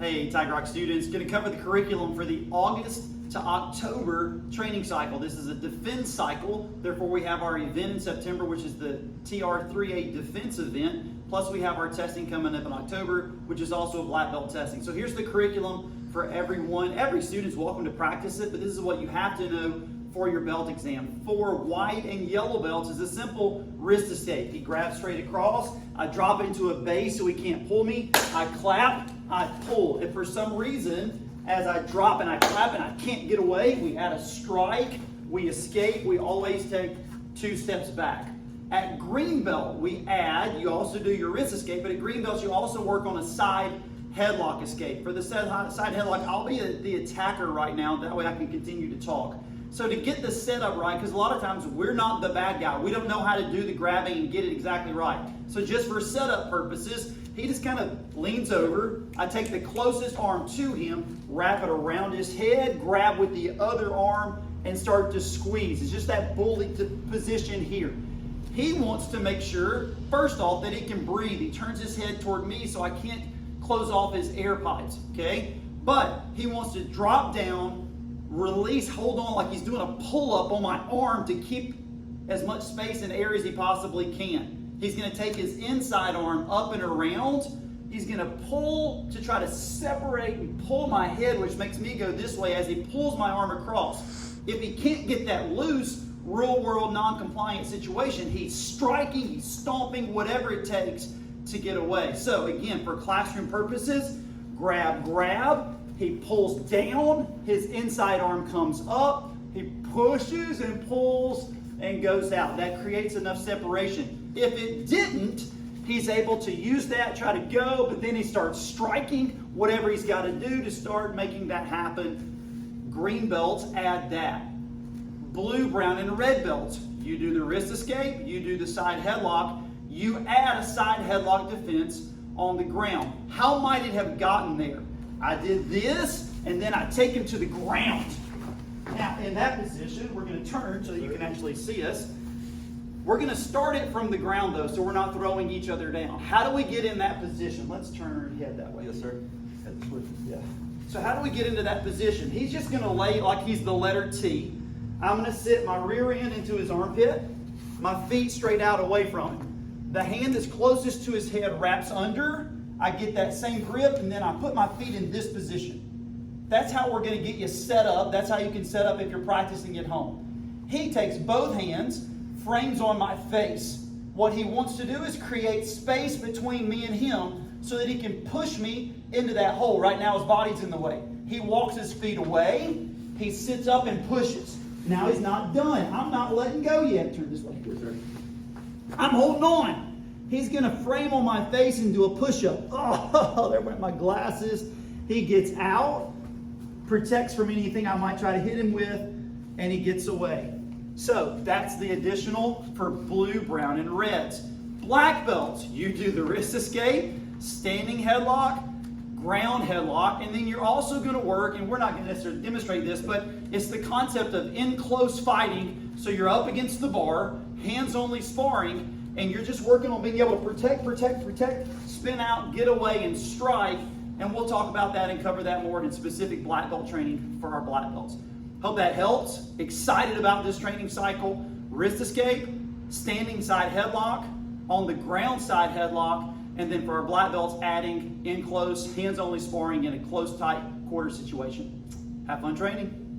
Hey, Tiger Rock students, going to cover the curriculum for the August to October training cycle. This is a defense cycle, therefore we have our event in September, which is the TR3A defense event, plus we have our testing coming up in October, which is also a black belt testing. So here's the curriculum for everyone. Every student's welcome to practice it, but this is what you have to know for your belt exam. For white and yellow belts is a simple wrist escape. He grabs straight across, I drop it into a base so he can't pull me, I clap, I pull. If for some reason, as I drop and I clap and I can't get away, we add a strike, we escape, we always take 2 steps back. At green belt, we add, you also do your wrist escape, but at green belts, you also work on a side headlock escape. For the side headlock, I'll be the attacker right now, that way I can continue to talk. So to get the setup right, because a lot of times we're not the bad guy. We don't know how to do the grabbing and get it exactly right. So just for setup purposes, he just kind of leans over. I take the closest arm to him, wrap it around his head, grab with the other arm, and start to squeeze. It's just that bully position here. He wants to make sure, first off, that he can breathe. He turns his head toward me so I can't close off his air pipes, okay? But he wants to drop down, release, hold on like he's doing a pull-up on my arm to keep as much space and air as he possibly can. He's going to take his inside arm up and around. He's going to pull to try to separate and pull my head, which makes me go this way as he pulls my arm across. If he can't get that loose, real-world non-compliant situation, he's striking, he's stomping, whatever it takes to get away. So again, for classroom purposes, grab, he pulls down, his inside arm comes up, he pushes and pulls and goes out. That creates enough separation. If it didn't, he's able to use that, try to go, but then he starts striking, whatever he's got to do to start making that happen. Green belts add that. Blue, brown, and red belts, you do the wrist escape, you do the side headlock, you add a side headlock defense on the ground. How might it have gotten there? I did this, and then I take him to the ground. Now, in that position, we're going to turn so that you can actually see us. We're going to start it from the ground, though, so we're not throwing each other down. How do we get in that position? Let's turn our head that way. Yes, sir. Yeah. So how do we get into that position? He's just going to lay like he's the letter T. I'm going to sit my rear end into his armpit, my feet straight out away from him. The hand that's closest to his head wraps under. I get that same grip, and then I put my feet in this position. That's how we're going to get you set up. That's how you can set up if you're practicing at home. He takes both hands, frames on my face. What he wants to do is create space between me and him so that he can push me into that hole. Right now his body's in the way. He walks his feet away. He sits up and pushes. Now he's not done. I'm not letting go yet. Turn this way. Yes, sir. I'm holding on. He's going to frame on my face and do a push-up. Oh, there went my glasses. He gets out, protects from anything I might try to hit him with, and he gets away. So that's the additional for blue, brown, and reds. Black belts, you do the wrist escape, standing headlock, ground headlock, and then you're also going to work, and we're not going to necessarily demonstrate this, but it's the concept of in close fighting. So you're up against the bar, hands-only sparring, and you're just working on being able to protect, spin out, get away, and strike. And we'll talk about that and cover that more in specific black belt training for our black belts. Hope that helps. Excited about this training cycle. Wrist escape, standing side headlock, on the ground side headlock, and then for our black belts, adding in close, hands-only sparring in a close, tight quarter situation. Have fun training.